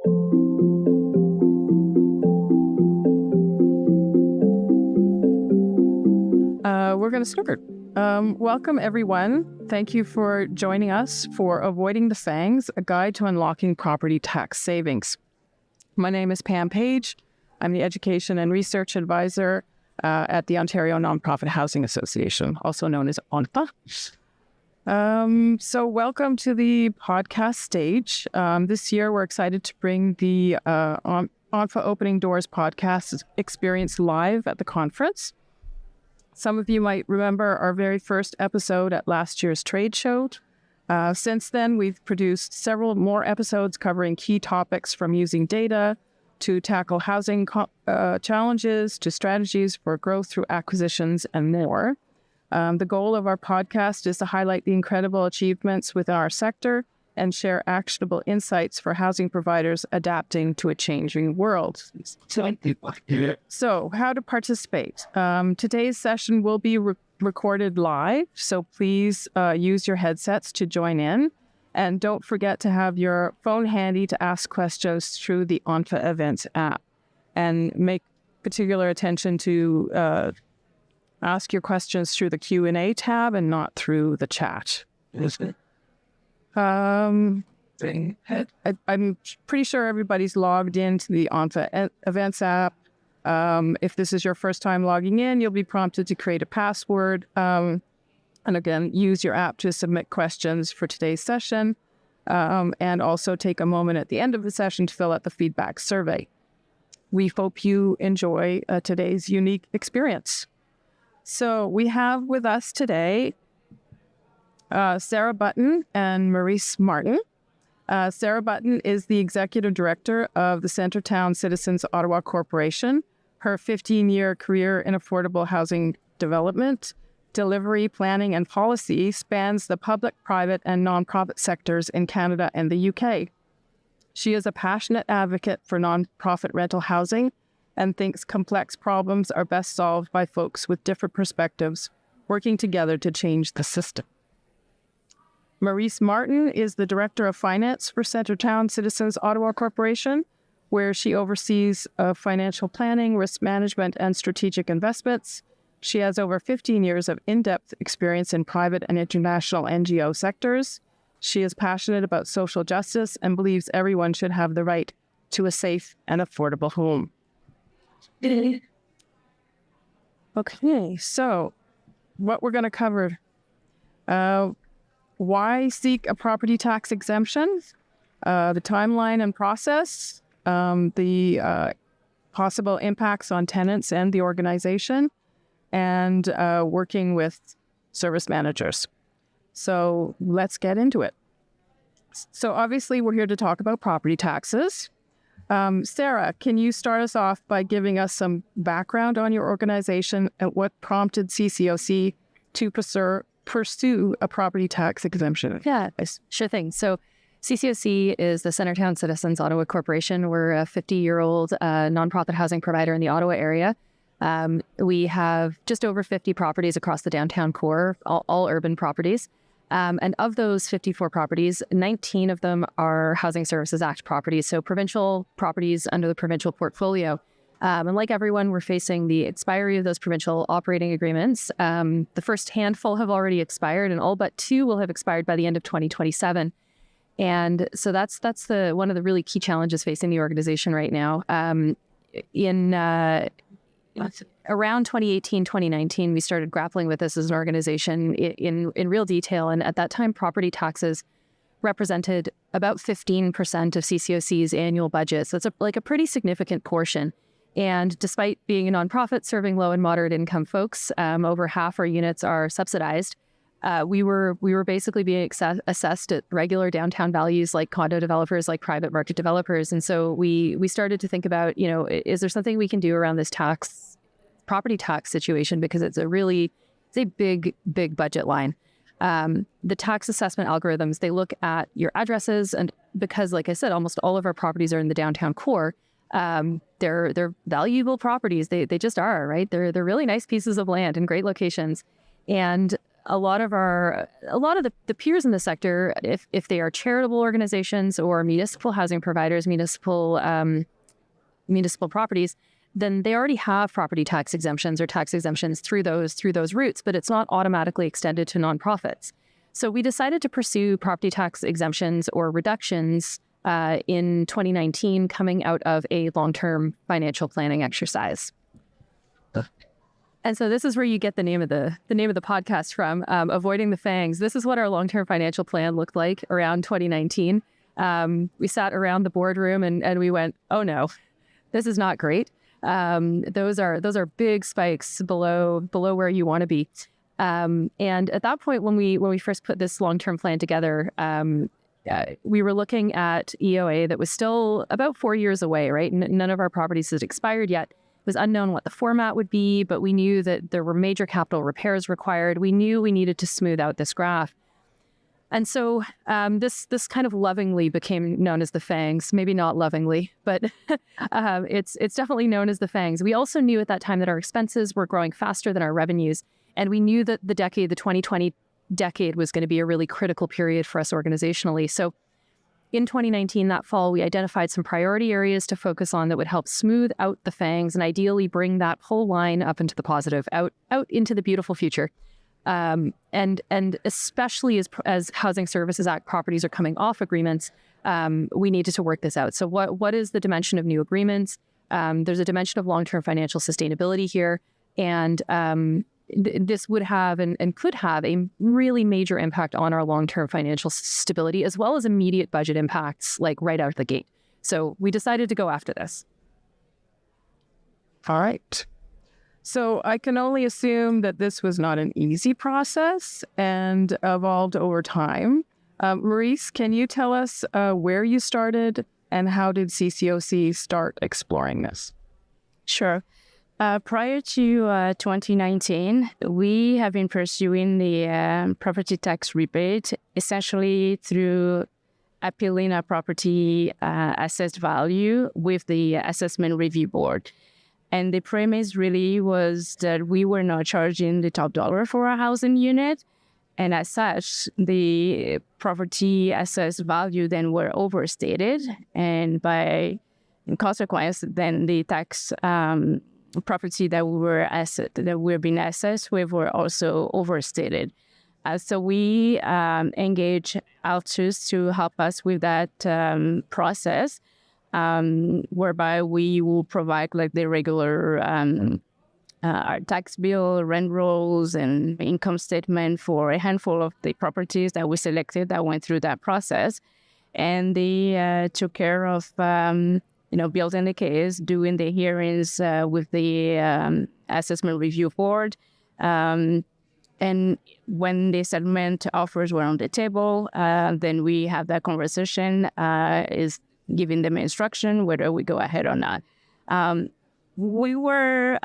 We're going to start. Welcome, everyone. Thank you for joining us for Avoiding the Fangs, a guide to unlocking property tax savings. My name is Pam Page. I'm the Education and Research Advisor at the Ontario Nonprofit Housing Association, also known as ONPHA. So welcome to the podcast stage. This year, we're excited to bring the ONPHA Opening Doors podcast experience live at the conference. Some of you might remember our very first episode at last year's trade show. Since then, we've produced several more episodes covering key topics from using data to tackle housing challenges to strategies for growth through acquisitions and more. The goal of our podcast is to highlight the incredible achievements within our sector and share actionable insights for housing providers adapting to a changing world. So, how to participate? Today's session will be recorded live, so please use your headsets to join in. And don't forget to have your phone handy to ask questions through the ONPHA Events app. And make particular attention to ask your questions through the Q&A tab and not through the chat. I'm pretty sure everybody's logged into the ONPHA Events app. If this is your first time logging in, you'll be prompted to create a password. And again, use your app to submit questions for today's session. And also take a moment at the end of the session to fill out the feedback survey. We hope you enjoy today's unique experience. So we have with us today Sarah Button and Maurice Martin. Sarah Button is the Executive Director of the Centretown Citizens Ottawa Corporation. Her 15-year career in affordable housing development, delivery, planning, and policy spans the public, private, and nonprofit sectors in Canada and the UK. She is a passionate advocate for nonprofit rental housing and thinks complex problems are best solved by folks with different perspectives working together to change the system. Maurice Martin is the Director of Finance for Centretown Citizens Ottawa Corporation, where she oversees financial planning, risk management, and strategic investments. She has over 15 years of in-depth experience in private and international NGO sectors. She is passionate about social justice and believes everyone should have the right to a safe and affordable home. Okay, so what we're going to cover. Why seek a property tax exemption, the timeline and process, the possible impacts on tenants and the organization, and working with service managers. So let's get into it. So obviously we're here to talk about property taxes. Sarah, can you start us off by giving us some background on your organization and what prompted CCOC to pursue a property tax exemption? Yeah, sure thing. So CCOC is the Centretown Citizens Ottawa Corporation. We're a 50-year-old nonprofit housing provider in the Ottawa area. We have just over 50 properties across the downtown core, all urban properties. And of those 54 properties, 19 of them are Housing Services Act properties, so provincial properties under the provincial portfolio. And like everyone, we're facing the expiry of those provincial operating agreements. The first handful have already expired, and all but 2 will have expired by the end of 2027. And so that's one of the really key challenges facing the organization right now. Around 2018, 2019, we started grappling with this as an organization in real detail. And at that time, property taxes represented about 15% of CCOC's annual budget. So it's a pretty significant portion. And despite being a nonprofit serving low and moderate income folks, over half our units are subsidized. We were basically being assessed at regular downtown values like condo developers, like private market developers. And so we started to think about, is there something we can do around this property tax situation? Because it's a big budget line. The tax assessment algorithms, they look at your addresses, and because, like I said, almost all of our properties are in the downtown core, they're valuable properties. They just are, right? They're really nice pieces of land in great locations. And a lot of the peers in the sector, if they are charitable organizations or municipal housing providers, municipal properties, then they already have property tax exemptions or tax exemptions through those routes, but it's not automatically extended to nonprofits. So we decided to pursue property tax exemptions or reductions in 2019, coming out of a long-term financial planning exercise. And so this is where you get the name of the podcast from, Avoiding the Fangs. This is what our long-term financial plan looked like around 2019. We sat around the boardroom and we went, oh no, this is not great. Those are big spikes below where you want to be. And at that point, when we first put this long-term plan together, we were looking at EOA that was still about 4 years away, right? None of our properties had expired yet. It was unknown what the format would be, but we knew that there were major capital repairs required. We knew we needed to smooth out this graph. And so this kind of lovingly became known as the Fangs. Maybe not lovingly, but it's definitely known as the Fangs. We also knew at that time that our expenses were growing faster than our revenues. And we knew that the 2020 decade was going to be a really critical period for us organizationally. So in 2019, that fall, we identified some priority areas to focus on that would help smooth out the Fangs and ideally bring that whole line up into the positive, out into the beautiful future. And especially as Housing Services Act properties are coming off agreements, we needed to work this out. So what is the dimension of new agreements? There's a dimension of long-term financial sustainability here. And this would have and could have a really major impact on our long-term financial stability, as well as immediate budget impacts, like right out of the gate. So we decided to go after this. All right. So I can only assume that this was not an easy process and evolved over time. Maurice, can you tell us where you started and how did CCOC start exploring this? Sure. Prior to 2019, we have been pursuing the property tax rebate essentially through appealing our property assessed value with the Assessment Review Board. And the premise really was that we were not charging the top dollar for our housing unit. And as such, the property assessed value then were overstated. And in consequence, then the tax property that we're being assessed with were also overstated. So we engage outsource to help us with that process, whereby we will provide like the regular our tax bill, rent rolls, and income statement for a handful of the properties that we selected that went through that process. And they took care of building the case, doing the hearings with the Assessment Review Board. And when the settlement offers were on the table, then we have that conversation, is giving them instruction whether we go ahead or not. We were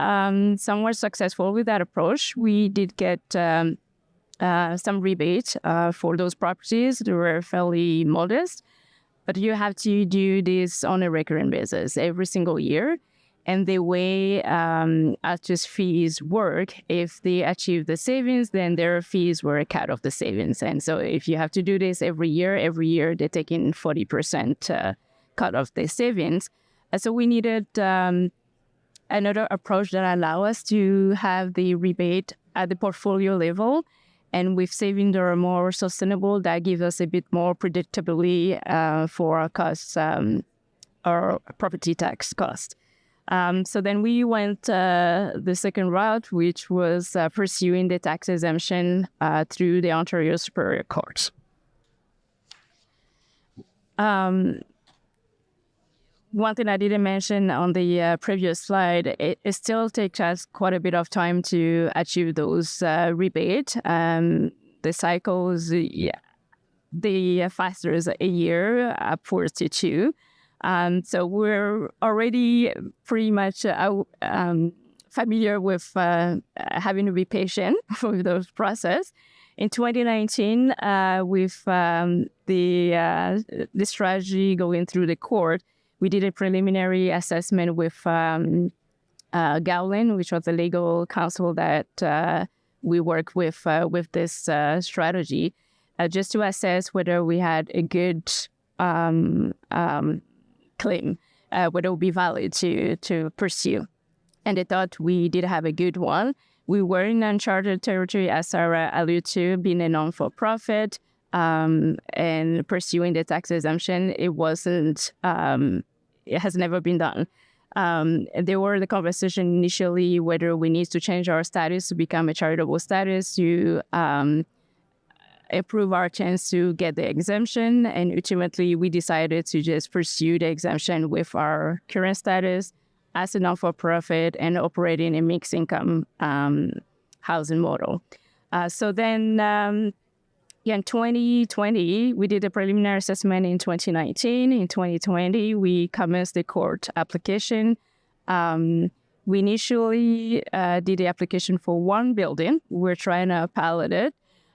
somewhat successful with that approach. We did get some rebate for those properties. They were fairly modest. But you have to do this on a recurrent basis every single year. And the way artist fees work, if they achieve the savings, then their fees were a cut of the savings. And so if you have to do this every year they're taking 40% cut of the savings. And so we needed another approach that allow us to have the rebate at the portfolio level. And with savings that are more sustainable, that gives us a bit more predictability for our costs, our property tax cost. So then we went the second route, which was pursuing the tax exemption through the Ontario Superior Court. One thing I didn't mention on the previous slide, it still takes us quite a bit of time to achieve those rebates. The cycles, the faster is a year, upwards to 2. So we're already pretty much familiar with having to be patient with those process. In 2019, with the strategy going through the court, we did a preliminary assessment with Gowlin, which was the legal counsel that we work with this strategy just to assess whether we had a good claim, whether it would be valid to pursue. And they thought we did have a good one. We were in uncharted territory, as Sarah alluded to, being a non-for-profit and pursuing the tax exemption. It wasn't, it has never been done. There were the conversation initially whether we need to change our status to become a charitable status to improve our chance to get the exemption. And ultimately, we decided to just pursue the exemption with our current status as a non-for-profit and operating a mixed income housing model. So then in 2020, we did a preliminary assessment in 2019. In 2020, we commenced the court application. We initially did the application for one building. We're trying to pilot it.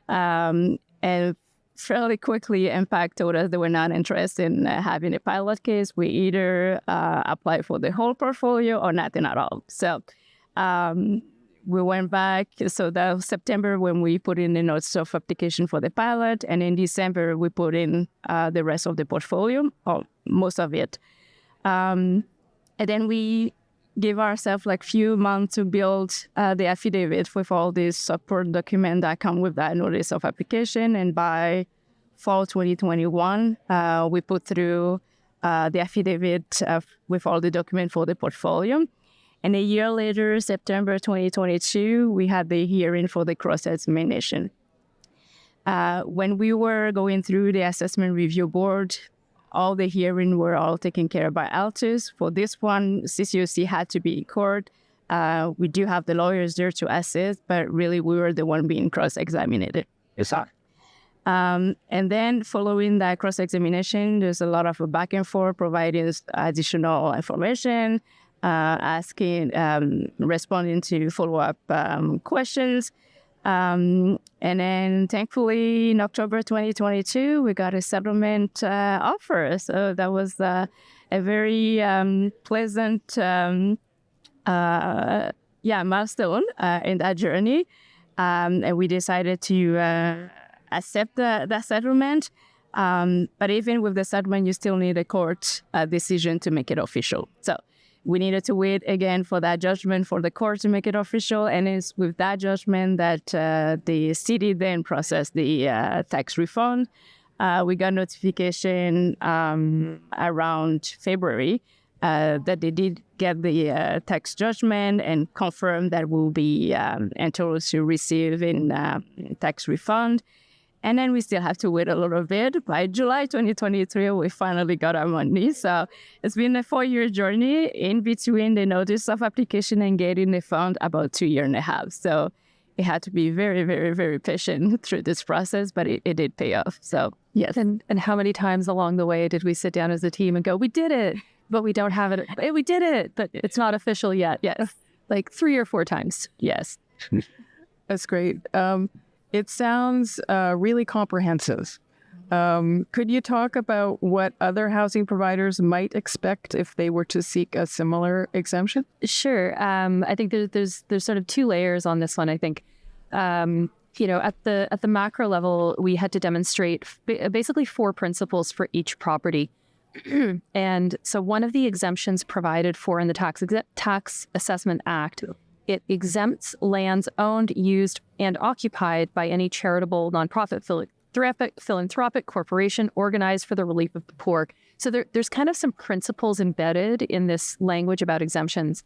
And fairly quickly, Impact told us they were not interested in having a pilot case. We either apply for the whole portfolio or nothing at all. So we went back. So that was September when we put in the notice of application for the pilot. And in December, we put in the rest of the portfolio, or most of it. And then we give ourselves like few months to build the affidavit with all these support documents that come with that notice of application. And by fall 2021, we put through the affidavit with all the documents for the portfolio. And a year later, September 2022, we had the hearing for the cross-examination. When we were going through the assessment review board, all the hearing were all taken care of by Altus. For this one, CCOC had to be in court. We do have the lawyers there to assist, but really we were the one being cross-examined. Yes, sir. And then following that cross-examination, there's a lot of back and forth, providing additional information, asking, responding to follow-up questions. And then thankfully in October 2022, we got a settlement offer. So that was a very pleasant milestone in that journey. And we decided to accept that settlement. But even with the settlement, you still need a court decision to make it official. So we needed to wait again for that judgment for the court to make it official. And it's with that judgment that the city then processed the tax refund. We got notification around February that they did get the tax judgment and confirmed that we'll be entitled to receive in tax refund. And then we still have to wait a little bit. By July 2023, we finally got our money. So it's been a 4-year journey in between the notice of application and getting the fund, about 2.5 years. So it had to be very, very, very patient through this process, but it did pay off. So yes. And how many times along the way did we sit down as a team and go, we did it, but we don't have it. We did it, but it's not official yet. Yes. Like 3 or 4 times. Yes. That's great. It sounds really comprehensive. Could you talk about what other housing providers might expect if they were to seek a similar exemption? Sure. I think there's sort of 2 layers on this one. I think, at the macro level, we had to demonstrate basically 4 principles for each property. And so one of the exemptions provided for in the Tax Assessment Act, it exempts lands owned, used, and occupied by any charitable, nonprofit, philanthropic corporation organized for the relief of the poor. So there's kind of some principles embedded in this language about exemptions.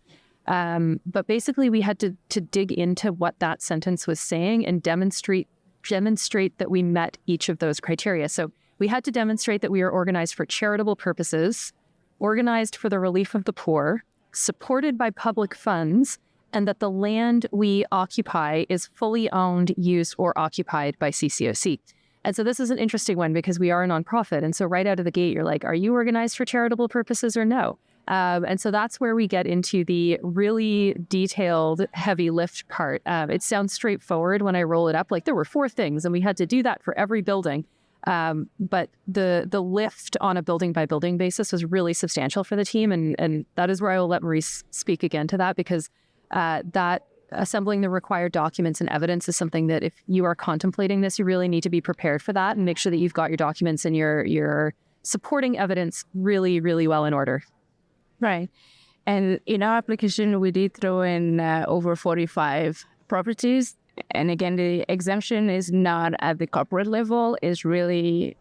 But basically, we had to dig into what that sentence was saying and demonstrate that we met each of those criteria. So we had to demonstrate that we are organized for charitable purposes, organized for the relief of the poor, supported by public funds, and that the land we occupy is fully owned, used, or occupied by CCOC. And so this is an interesting one because we are a nonprofit. And so right out of the gate, you're like, are you organized for charitable purposes or no? And so that's where we get into the really detailed, heavy lift part. It sounds straightforward when I roll it up. Like there were 4 things and we had to do that for every building. But the lift on a building by building basis was really substantial for the team. And that is where I will let Maurice speak again to that because that assembling the required documents and evidence is something that if you are contemplating this, you really need to be prepared for that and make sure that you've got your documents and your supporting evidence really, really well in order. Right. And in our application, we did throw in over 45 properties. And again, the exemption is not at the corporate level, it's really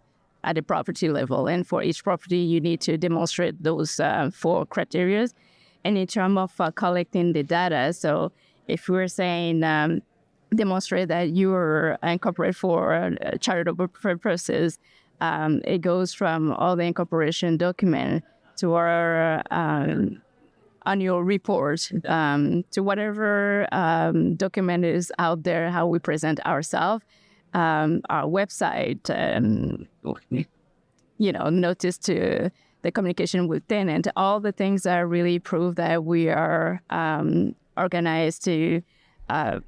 at the property level. And for each property, you need to demonstrate those 4 criteria. And in terms of collecting the data, so if we're saying demonstrate that you are incorporated for charitable purposes, it goes from all the incorporation document to our annual report, to whatever document is out there, how we present ourselves, our website, notice to the communication with tenant, all the things that really prove that we are organized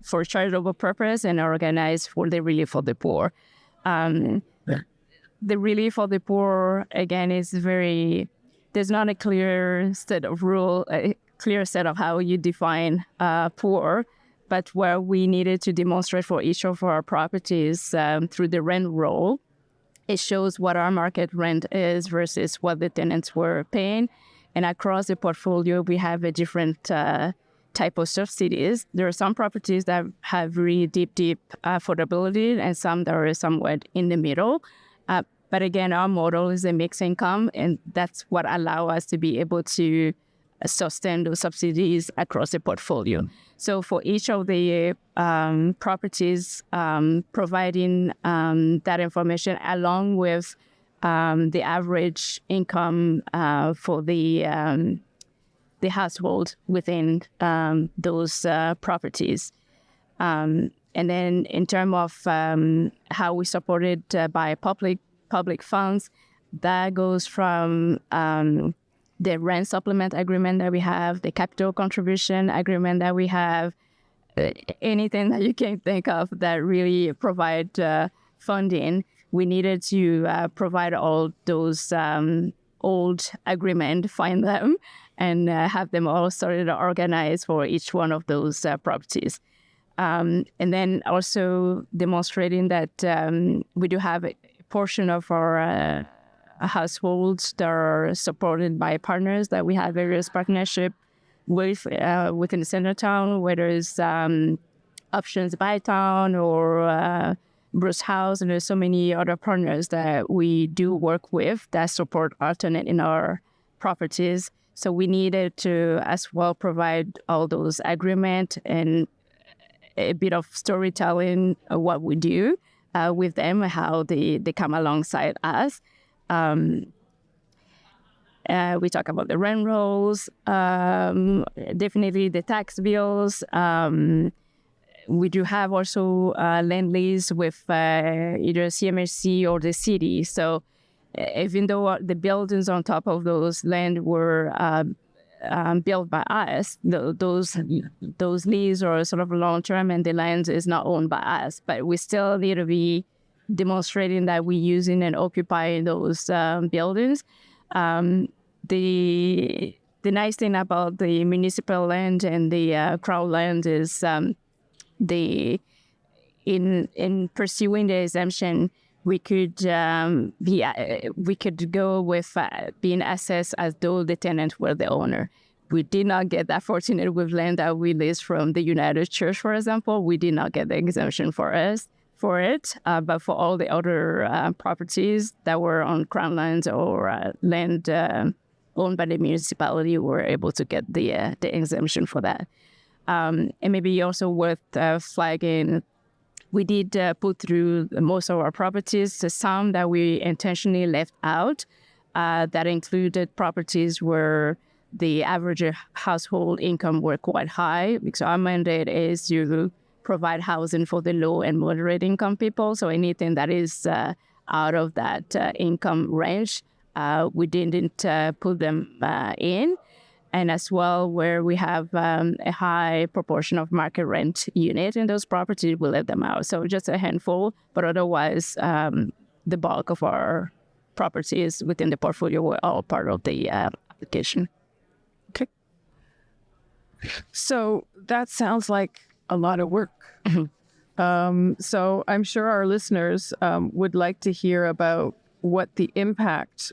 for charitable purpose and organized for the relief for the poor. The relief for the poor, again, is there's not a clear set of a clear set of how you define poor, but where we needed to demonstrate for each of our properties through the rent roll, it shows what our market rent is versus what the tenants were paying. And across the portfolio, we have a different type of subsidies. There are some properties that have really deep affordability and some that are somewhat in the middle. But again, our model is a mixed income, and that's what allows us to be able to sustain those subsidies across the portfolio. So for each of the properties, providing that information along with the average income for the household within those properties. And then in terms of how we support it by public funds, that goes from the rent supplement agreement that we have, the capital contribution agreement that we have, anything that you can think of that really provide funding. We needed to provide all those old agreements, find them, and have them all sorted or organized for each one of those properties. And then also demonstrating that we do have a portion of our households that are supported by partners that we have various partnership with within the Centretown, whether it's Options by Town or Bruce House, and there's so many other partners that we do work with that support alternate in our properties. So we needed to as well provide all those agreements and a bit of storytelling of what we do with them, how they come alongside us. We talk about the rent rolls, definitely the tax bills. We do have also land lease with either CMHC or the city. So even though the buildings on top of those land were built by us, those leases are sort of long-term and the land is not owned by us. But we still need to be demonstrating that we're using and occupying those buildings. The nice thing about the municipal land and the crowd land is in pursuing the exemption, we could go with being assessed as though the tenant were the owner. We did not get that fortunate with land that we leased from the United Church, for example. We did not get the exemption for it. But for all the other properties that were on crown lands or land owned by the municipality, we were able to get the exemption for that. And maybe also worth flagging, we did put through most of our properties, some that we intentionally left out, that included properties where the average household income were quite high, because our mandate is to provide housing for the low and moderate income people. So anything that is out of that income range, we didn't put them in. And as well, where we have a high proportion of market rent unit in those properties, we let them out. So just a handful, but otherwise, the bulk of our properties within the portfolio were all part of the application. Okay. So that sounds like a lot of work. So I'm sure our listeners would like to hear about what the impact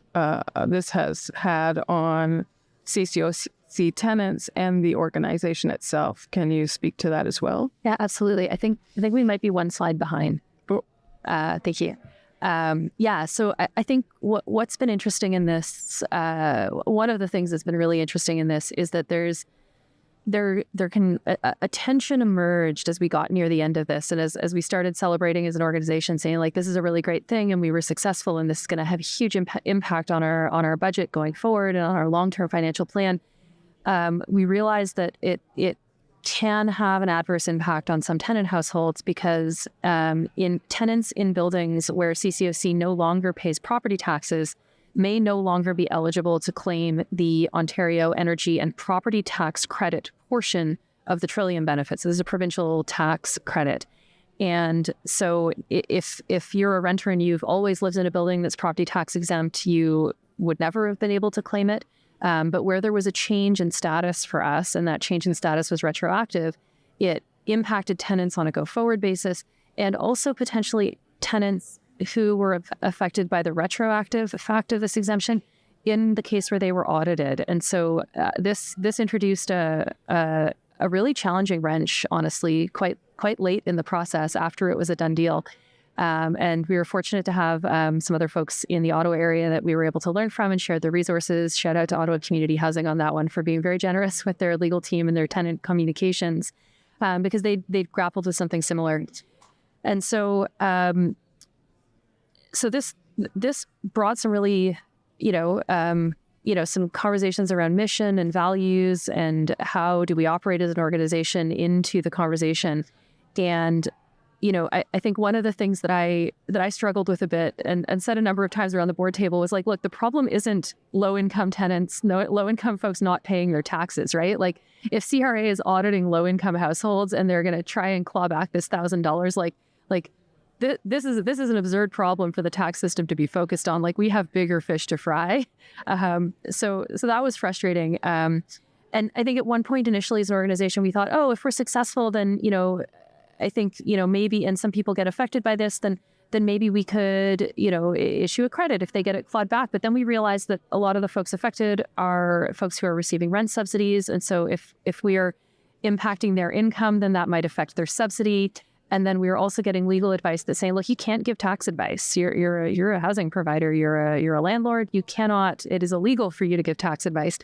this has had on CCOC tenants and the organization itself. Can you speak to that as well? Yeah, absolutely. I think we might be one slide behind. Oh. Thank you. So I think what's been interesting in this, one of the things that's been really interesting in this is that a tension emerged as we got near the end of this, and as we started celebrating as an organization, saying like, this is a really great thing and we were successful and this is going to have a huge impact on our budget going forward and on our long-term financial plan. We realized that it can have an adverse impact on some tenant households because in tenants in buildings where CCOC no longer pays property taxes may no longer be eligible to claim the Ontario Energy and Property Tax Credit portion of the Trillium benefits. So this is a provincial tax credit. And so if you're a renter and you've always lived in a building that's property tax exempt, you would never have been able to claim it. But where there was a change in status for us, and that change in status was retroactive, it impacted tenants on a go-forward basis, and also potentially tenants who were affected by the retroactive effect of this exemption in the case where they were audited. And so this introduced a really challenging wrench, honestly, quite late in the process after it was a done deal. And we were fortunate to have some other folks in the Ottawa area that we were able to learn from and share their resources. Shout out to Ottawa Community Housing on that one for being very generous with their legal team and their tenant communications because they'd grappled with something similar. And so this brought some really, some conversations around mission and values and how do we operate as an organization into the conversation. And I think one of the things that I struggled with a bit and said a number of times around the board table was like, look, the problem isn't low-income tenants, low-income folks not paying their taxes, right? Like if CRA is auditing low-income households and they're going to try and claw back this $1,000, like this is an absurd problem for the tax system to be focused on. Like we have bigger fish to fry. So that was frustrating. And I think at one point initially as an organization, we thought, oh, if we're successful, then, I think, maybe, and some people get affected by this, then maybe we could, issue a credit if they get it clawed back. But then we realized that a lot of the folks affected are folks who are receiving rent subsidies. And so if we are impacting their income, then that might affect their subsidy. And then we were also getting legal advice that saying, look, you can't give tax advice. You're a housing provider. You're a landlord. You cannot. It is illegal for you to give tax advice.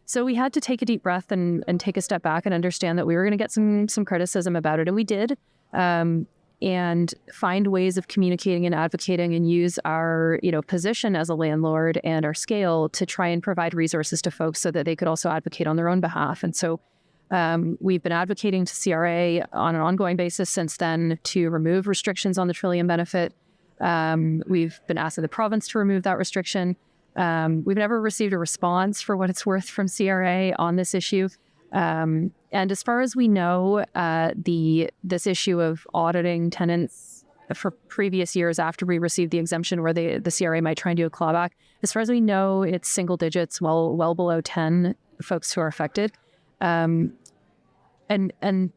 So we had to take a deep breath and take a step back and understand that we were going to get some criticism about it, and we did. And find ways of communicating and advocating and use our position as a landlord and our scale to try and provide resources to folks so that they could also advocate on their own behalf. And so we've been advocating to CRA on an ongoing basis since then to remove restrictions on the Trillium benefit. We've been asking the province to remove that restriction. We've never received a response for what it's worth from CRA on this issue. And as far as we know, this issue of auditing tenants for previous years after we received the exemption where the CRA might try and do a clawback, as far as we know, it's single digits, well below 10 folks who are affected. And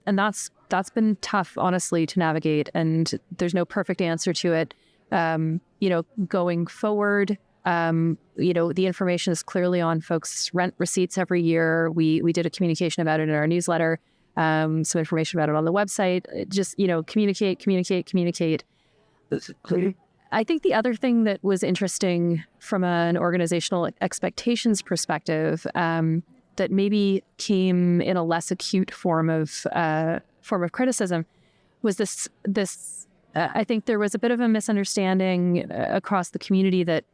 that's been tough, honestly, to navigate. And there's no perfect answer to it. Going forward, the information is clearly on folks' rent receipts every year. We did a communication about it in our newsletter, some information about it on the website. Just, communicate. I think the other thing that was interesting from an organizational expectations perspective, that maybe came in a less acute form of criticism, was this. I think there was a bit of a misunderstanding across the community that,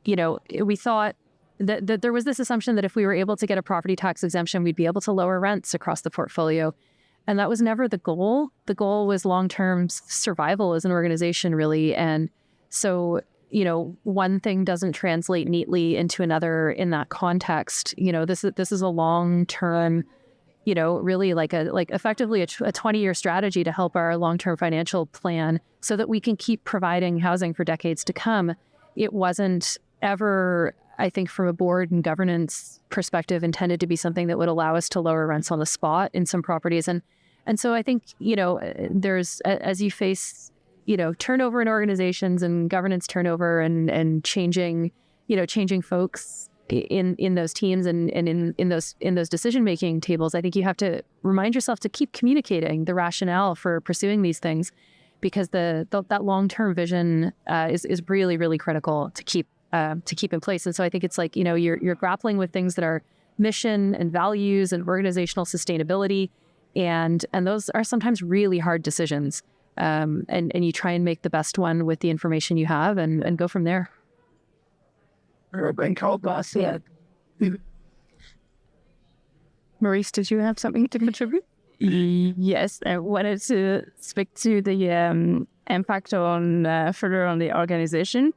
we thought that there was this assumption that if we were able to get a property tax exemption, we'd be able to lower rents across the portfolio. And that was never the goal. The goal was long-term survival as an organization, really. And so, one thing doesn't translate neatly into another in that context. This is a long-term, really effectively a 20-year strategy to help our long-term financial plan so that we can keep providing housing for decades to come. It wasn't ever I think from a board and governance perspective, intended to be something that would allow us to lower rents on the spot in some properties. And so I think, there's, as you face, turnover in organizations and governance turnover and changing folks in those teams and in those decision-making tables, I think you have to remind yourself to keep communicating the rationale for pursuing these things, because that long-term vision is really, really critical to keep in place. And so I think it's like, you're grappling with things that are mission and values and organizational sustainability. And those are sometimes really hard decisions. And you try and make the best one with the information you have and go from there. Maurice, did you have something to contribute? Yes, I wanted to speak to the impact further on the organization.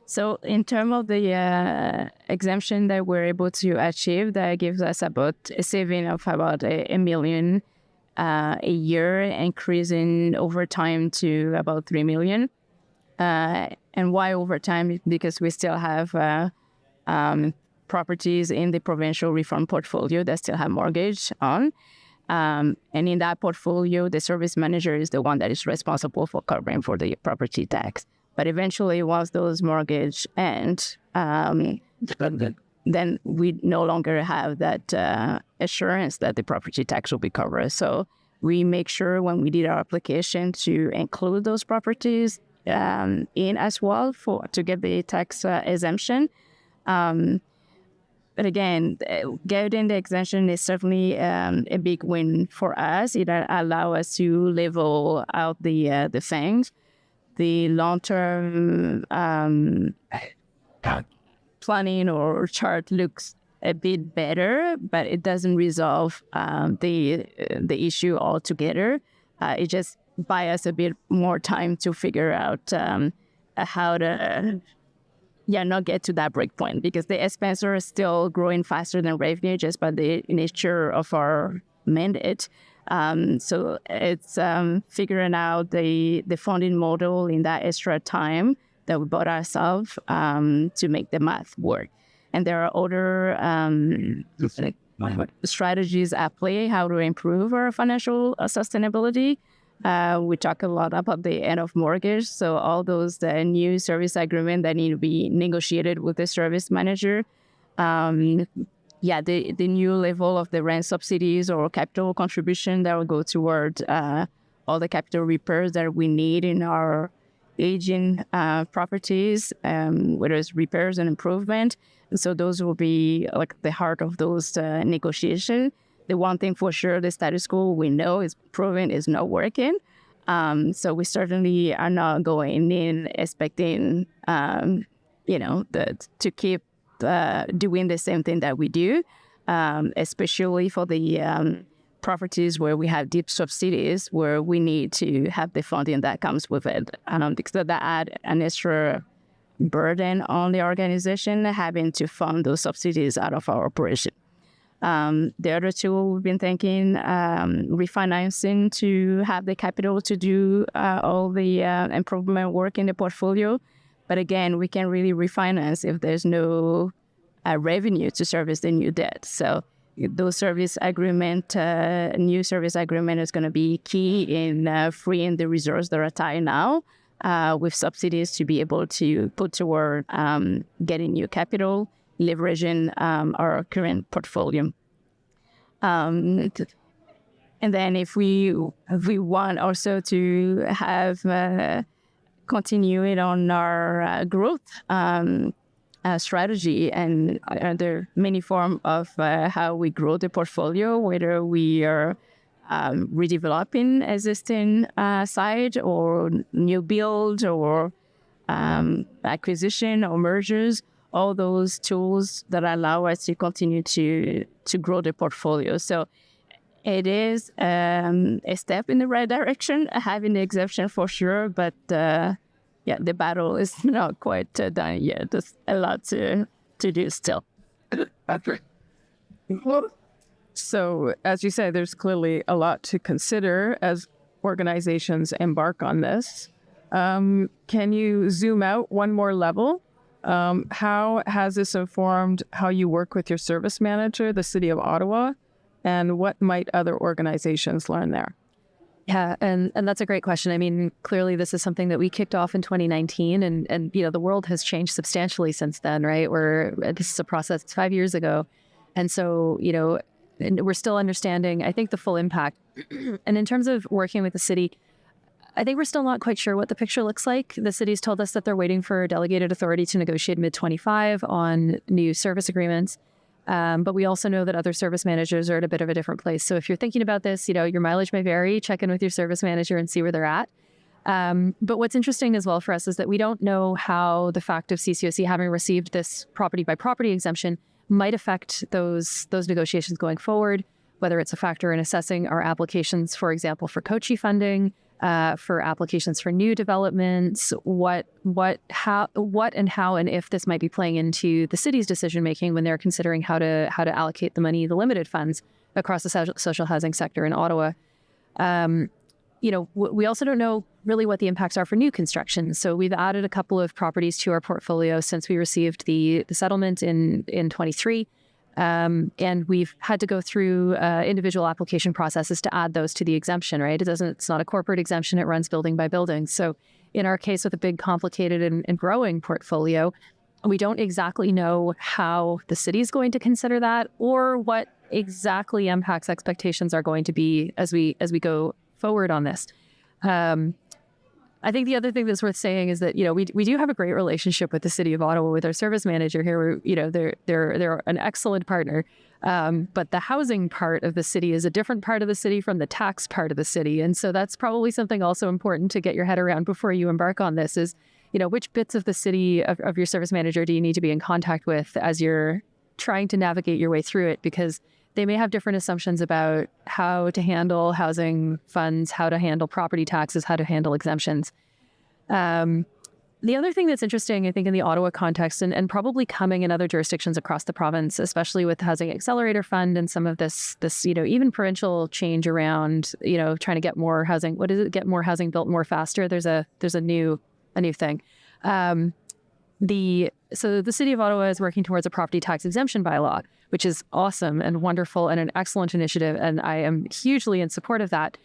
So in terms of the exemption that we're able to achieve, that gives us about a saving of about $1 million a year, increasing over time to about $3 million. And why over time? Because we still have properties in the provincial reform portfolio that still have mortgage on. And in that portfolio, the service manager is the one that is responsible for covering for the property tax. But eventually, once those mortgage end, then we no longer have that assurance that the property tax will be covered. So we make sure when we did our application to include those properties in as well to get the tax exemption. But again, getting the exemption is certainly a big win for us. It allows us to level out the fangs. The long-term planning or chart looks a bit better, but it doesn't resolve the issue altogether. It just buys us a bit more time to figure out how to not get to that break point, because the expenses are still growing faster than revenue just by the nature of our mandate. So it's figuring out the funding model in that extra time that we bought ourselves to make the math work. And there are other strategies at play, how to improve our financial sustainability. We talk a lot about the end of mortgage. So all those new service agreements that need to be negotiated with the service manager. The new level of the rent subsidies or capital contribution that will go toward all the capital repairs that we need in our aging properties, whether it's repairs and improvement. And so those will be like the heart of those negotiations. The one thing for sure, the status quo we know is proven is not working. So we certainly are not going in expecting, to keep doing the same thing that we do, especially for the properties where we have deep subsidies, where we need to have the funding that comes with it. Because that add an extra burden on the organization, having to fund those subsidies out of our operation. The other two, we've been thinking refinancing to have the capital to do all the improvement work in the portfolio. But again, we can really refinance if there's no revenue to service the new debt. So those service agreement, new service agreement is going to be key in freeing the reserves that are tied now with subsidies to be able to put toward getting new capital, leveraging our current portfolio. And then if we want also to have continue it on our growth strategy, and there are many forms of how we grow the portfolio, whether we are redeveloping existing site or new build or acquisition or mergers, all those tools that allow us to continue to grow the portfolio. So it is a step in the right direction, having the exemption for sure, but the battle is not quite done yet. There's a lot to do still. So, as you say, there's clearly a lot to consider as organizations embark on this. Can you zoom out one more level How has this informed how you work with your service manager, the City of Ottawa, and what might other organizations learn there? Yeah, and that's a great question. I mean, clearly this is something that we kicked off in 2019, and the world has changed substantially since then, right? This is a process 5 years ago, and so and we're still understanding, I think, the full impact. And in terms of working with the city, I think we're still not quite sure what the picture looks like. The city's told us that they're waiting for delegated authority to negotiate mid-25 on new service agreements. But we also know that other service managers are at a bit of a different place. So if you're thinking about this, your mileage may vary. Check in with your service manager and see where they're at. But what's interesting as well for us is that we don't know how the fact of CCOC having received this property by property exemption might affect those negotiations going forward, whether it's a factor in assessing our applications, for example, for COCHI funding, for applications for new developments, what and how and if this might be playing into the city's decision making when they're considering how to allocate the money, the limited funds across the social housing sector in Ottawa. We also don't know really what the impacts are for new construction. So we've added a couple of properties to our portfolio since we received the settlement in 23. And we've had to go through individual application processes to add those to the exemption, right? It's not a corporate exemption. It runs building by building. So in our case, with a big, complicated and growing portfolio, we don't exactly know how the city is going to consider that or what exactly MPAC's expectations are going to be as we go forward on this. I think the other thing that's worth saying is that, we do have a great relationship with the City of Ottawa, with our service manager here. They're an excellent partner. But the housing part of the city is a different part of the city from the tax part of the city. And so that's probably something also important to get your head around before you embark on this is, which bits of the city of your service manager do you need to be in contact with as you're trying to navigate your way through it? Because they may have different assumptions about how to handle housing funds, how to handle property taxes, how to handle exemptions. The other thing that's interesting, I think, in the Ottawa context and probably coming in other jurisdictions across the province, especially with the Housing Accelerator Fund and some of this even provincial change around, trying to get more housing. What is it? Get more housing built more faster. There's a new thing. So the City of Ottawa is working towards a property tax exemption bylaw, which is awesome and wonderful and an excellent initiative. And I am hugely in support of that.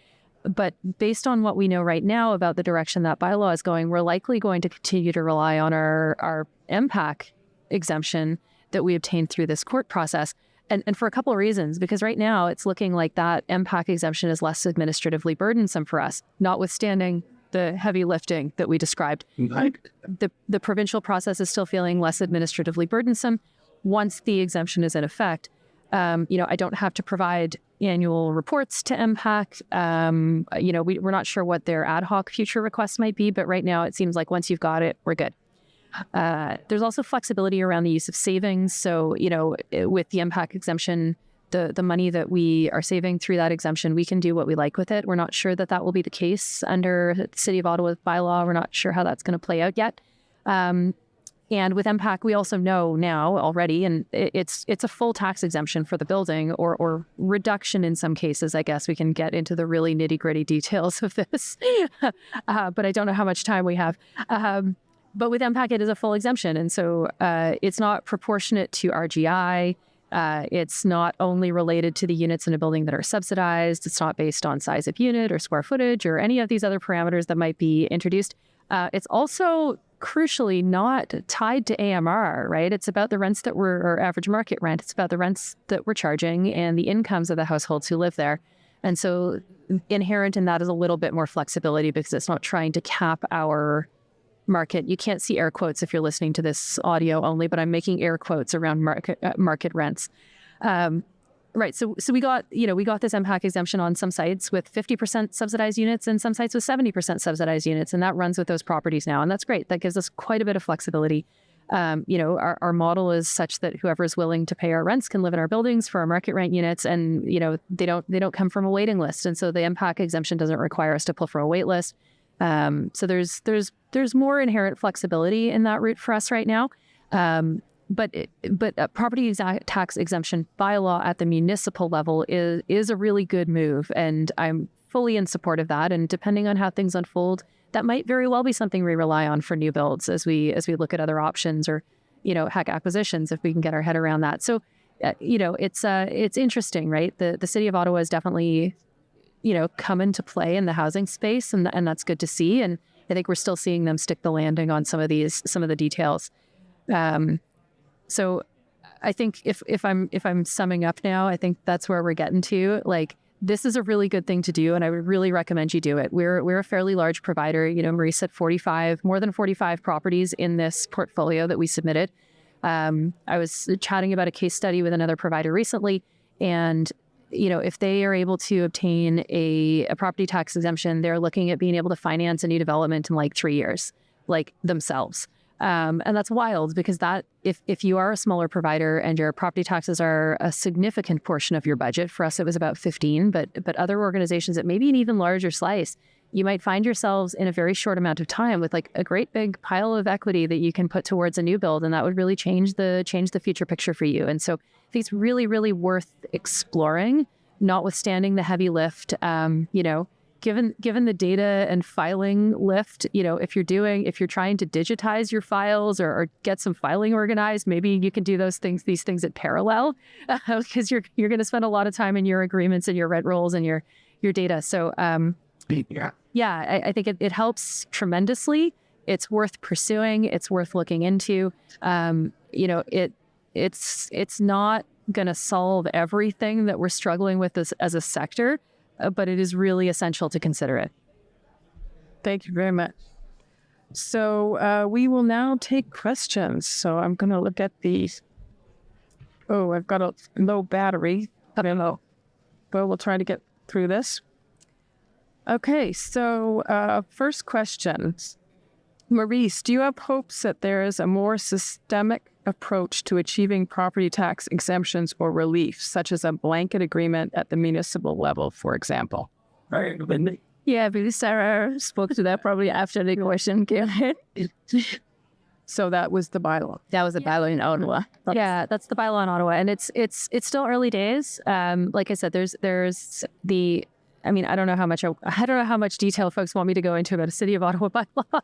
But based on what we know right now about the direction that bylaw is going, we're likely going to continue to rely on our MPAC exemption that we obtained through this court process. And for a couple of reasons, because right now it's looking like that MPAC exemption is less administratively burdensome for us, notwithstanding the heavy lifting that we described. The provincial process is still feeling less administratively burdensome once the exemption is in effect. I don't have to provide annual reports to MPAC. We're not sure what their ad hoc future requests might be, but right now it seems like once you've got it, we're good. There's also flexibility around the use of savings. So, with the MPAC exemption, the money that we are saving through that exemption, we can do what we like with it. We're not sure that will be the case under the City of Ottawa's bylaw. We're not sure how that's going to play out yet. And with MPAC, we also know now already, and it's a full tax exemption for the building or reduction in some cases. I guess we can get into the really nitty-gritty details of this, but I don't know how much time we have. But with MPAC, it is a full exemption. And so it's not proportionate to RGI. It's not only related to the units in a building that are subsidized. It's not based on size of unit or square footage or any of these other parameters that might be introduced. It's also crucially not tied to AMR, right? It's about the rents or average market rent. It's about the rents that we're charging and the incomes of the households who live there. And so inherent in that is a little bit more flexibility because it's not trying to cap our market. You can't see air quotes if you're listening to this audio only, but I'm making air quotes around market rents. Right. So we got this MPAC exemption on some sites with 50% subsidized units and some sites with 70% subsidized units. And that runs with those properties now. And that's great. That gives us quite a bit of flexibility. Our model is such that whoever is willing to pay our rents can live in our buildings for our market rent units. And, they don't come from a waiting list. And so the MPAC exemption doesn't require us to pull from a wait list. So there's more inherent flexibility in that route for us right now. But a property tax exemption bylaw at the municipal level is a really good move, and I'm fully in support of that. And depending on how things unfold, that might very well be something we rely on for new builds as we look at other options, or, heck, acquisitions, if we can get our head around that. So, it's interesting, right? The city of Ottawa is definitely, come into play in the housing space, and that's good to see. And I think we're still seeing them stick the landing on some of the details. So I think if I'm summing up now, I think that's where we're getting to. Like, this is a really good thing to do, and I would really recommend you do it. We're a fairly large provider. Marie said more than 45 properties in this portfolio that we submitted. I was chatting about a case study with another provider recently, and if they are able to obtain a property tax exemption, they're looking at being able to finance a new development in like 3 years, like themselves. And that's wild, because that if you are a smaller provider and your property taxes are a significant portion of your budget, for us it was about 15, but other organizations that maybe an even larger slice, you might find yourselves in a very short amount of time with like a great big pile of equity that you can put towards a new build, and that would really change the future picture for you. And so I think it's really, really worth exploring, notwithstanding the heavy lift. Given the data and filing lift, if you're trying to digitize your files or get some filing organized, maybe you can do these things at parallel, because you're going to spend a lot of time in your agreements and your rent rolls and your data. So I think it helps tremendously. It's worth pursuing. It's worth looking into. It's not going to solve everything that we're struggling with as a sector, but it is really essential to consider it. Thank you very much. So we will now take questions. So I'm going to look at these. Oh, I've got a low battery. I don't know, but we'll try to get through this. Okay, so first question. Maurice, do you have hopes that there is a more systemic approach to achieving property tax exemptions or relief, such as a blanket agreement at the municipal level, for example? Yeah, I believe Sarah spoke to that probably after the question came in. So that was the bylaw. That was the bylaw in Ottawa. Yeah, that's the bylaw in Ottawa, and it's still early days. Like I said, there's the. I mean, I don't know how much detail folks want me to go into about a City of Ottawa bylaw,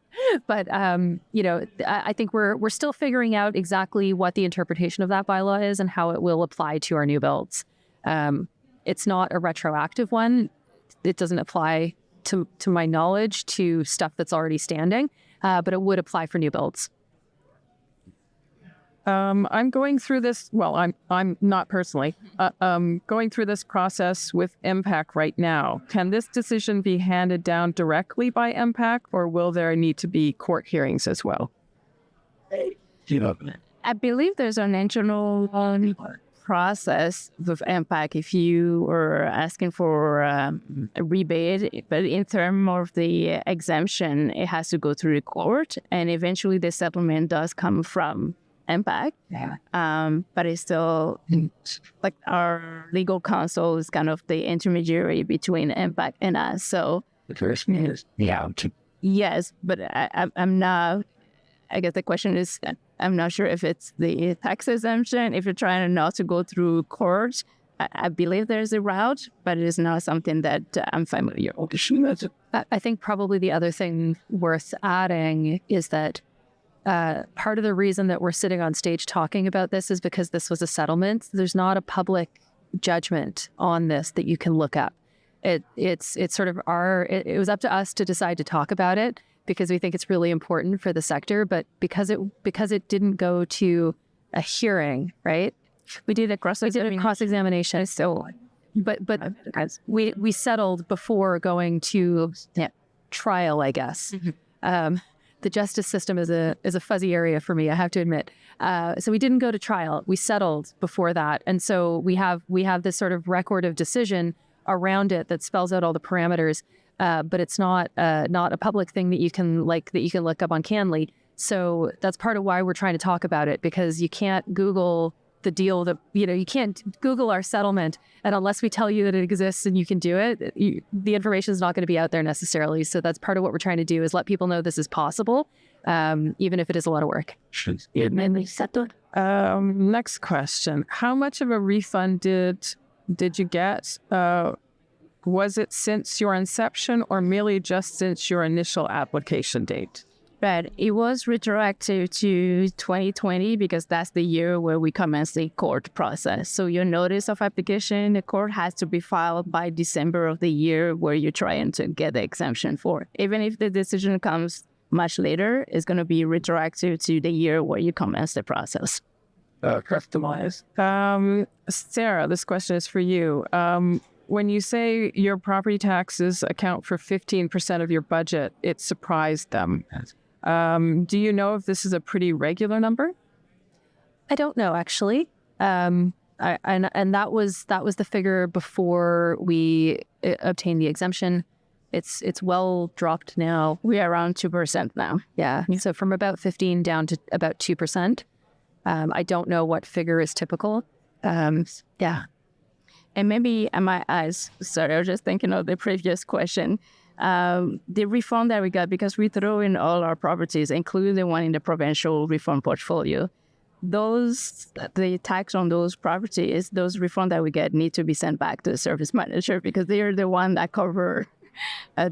but I think we're still figuring out exactly what the interpretation of that bylaw is and how it will apply to our new builds. It's not a retroactive one. It doesn't apply, to my knowledge, to stuff that's already standing, but it would apply for new builds. I'm going through this. Well, I'm not personally going through this process with MPAC right now. Can this decision be handed down directly by MPAC, or will there need to be court hearings as well? I believe there's an internal process with MPAC if you are asking for a rebate, but in terms of the exemption, it has to go through the court, and eventually the settlement does come from MPAC. But it's still like our legal counsel is kind of the intermediary between MPAC and us. So the first is yes, but I'm not. I guess the question is, I'm not sure if it's the tax exemption. If you're trying not to go through court, I believe there's a route, but it is not something that I'm familiar with. I think probably the other thing worth adding is that part of the reason that we're sitting on stage talking about this is because this was a settlement. There's not a public judgment on this that you can look up. It's sort of it was up to us to decide to talk about it because we think it's really important for the sector, but because it didn't go to a hearing, right? We did a cross-examination. So, but we settled before going to trial, I guess. Mm-hmm. The justice system is a fuzzy area for me, I have to admit. So we didn't go to trial. We settled before that, and so we have this sort of record of decision around it that spells out all the parameters. But it's not a public thing that you can look up on Canly. So that's part of why we're trying to talk about it, because you can't Google the deal that, you can't Google our settlement. And unless we tell you that it exists and you can do it, the information is not going to be out there necessarily. So that's part of what we're trying to do, is let people know this is possible, even if it is a lot of work. Next question. How much of a refund did you get? Was it since your inception or merely just since your initial application date? Right. It was retroactive to 2020 because that's the year where we commenced the court process. So your notice of application, the court has to be filed by December of the year where you're trying to get the exemption for. Even if the decision comes much later, it's going to be retroactive to the year where you commence the process. Customized. Sarah, this question is for you. When you say your property taxes account for 15% of your budget, it surprised them. Do you know if this is a pretty regular number? I don't know, actually. And that was the figure before we obtained the exemption. It's well dropped now. We're around 2% now. Yeah. So from about 15 down to about 2%. I don't know what figure is typical. Yeah. And maybe I might ask, sorry, I was just thinking of the previous question. The refund that we got, because we throw in all our properties, including the one in the provincial refund portfolio, the tax on those properties, those refund that we get need to be sent back to the service manager because they are the one that cover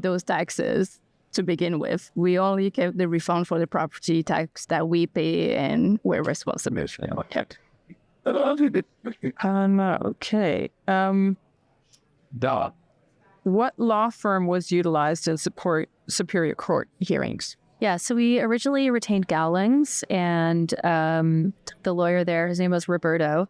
those taxes to begin with. We only kept the refund for the property tax that we pay and we're responsible. Okay. What law firm was utilized in Superior Court hearings? Yeah, so we originally retained Gowlings, and the lawyer there, his name was Roberto.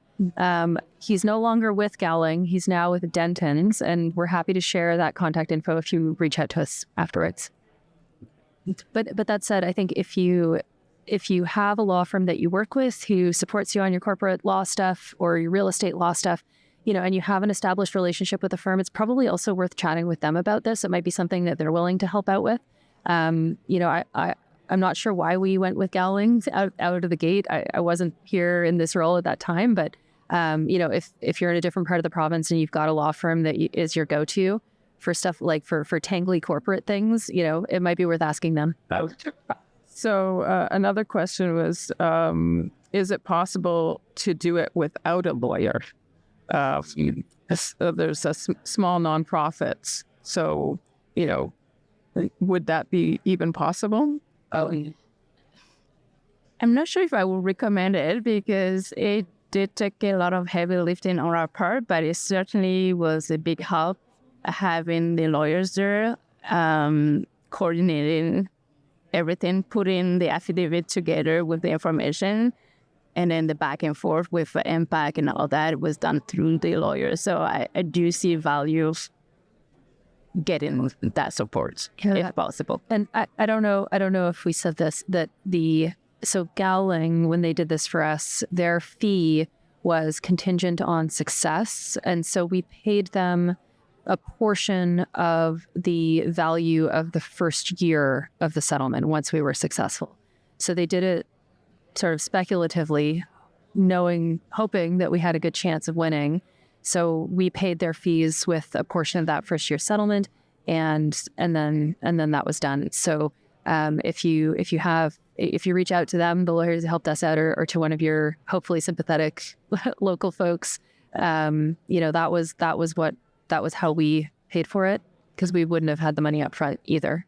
He's no longer with Gowling. He's now with Denton's, and we're happy to share that contact info if you reach out to us afterwards. But that said, I think if you have a law firm that you work with who supports you on your corporate law stuff or your real estate law stuff, and you have an established relationship with the firm, it's probably also worth chatting with them about this. It might be something that they're willing to help out with. I'm not sure why we went with Gowlings out of the gate. I wasn't here in this role at that time, but if you're in a different part of the province and you've got a law firm that is your go-to for stuff like for tangly corporate things, it might be worth asking them. So another question was, is it possible to do it without a lawyer? There's small nonprofits, so would that be even possible? I'm not sure if I would recommend it because it did take a lot of heavy lifting on our part, but it certainly was a big help having the lawyers there, coordinating everything, putting the affidavit together with the information, and then the back and forth with impact and all that was done through the lawyers. So I do see value of getting that support if possible. And I don't know if we said this, so Gowling, when they did this for us, their fee was contingent on success. And so we paid them a portion of the value of the first year of the settlement once we were successful. So they did it sort of speculatively, hoping that we had a good chance of winning. So we paid their fees with a portion of that first year settlement, and then that was done. So if you reach out to them, the lawyers who helped us out, or to one of your hopefully sympathetic local folks, that was how we paid for it, because we wouldn't have had the money up front either.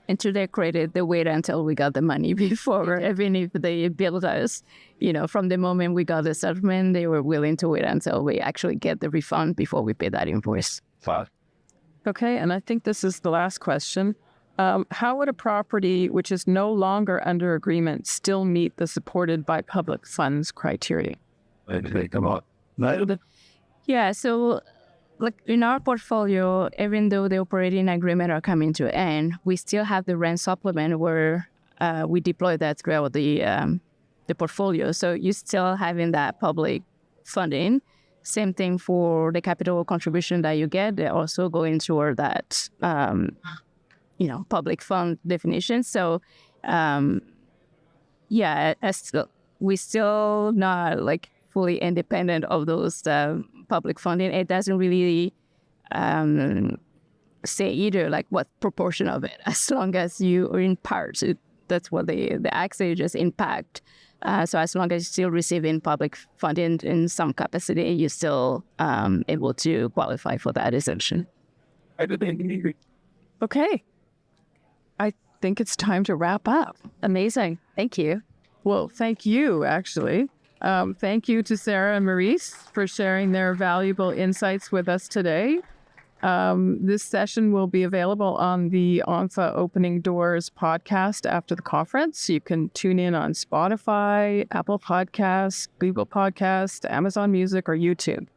And to their credit, they waited until we got the money before, even if they billed us. From the moment we got the settlement, they were willing to wait until we actually get the refund before we pay that invoice. Okay, and I think this is the last question. How would a property which is no longer under agreement still meet the supported by public funds criteria? Yeah, so in our portfolio, even though the operating agreement are coming to an end, we still have the rent supplement where we deploy that throughout the portfolio. So you're still having that public funding. Same thing for the capital contribution that you get. They're also going toward that, public fund definition. So, we still not fully independent of those public funding. It doesn't really say either what proportion of it, as long as you are in part. That's what the Act says, just impact. So as long as you're still receiving public funding in some capacity, you're still able to qualify for that exemption. Okay. I think it's time to wrap up. Amazing. Thank you. Well, thank you, actually. Thank you to Sarah and Maurice for sharing their valuable insights with us today. This session will be available on the ONPHA Opening Doors podcast after the conference. You can tune in on Spotify, Apple Podcasts, Google Podcasts, Amazon Music, or YouTube.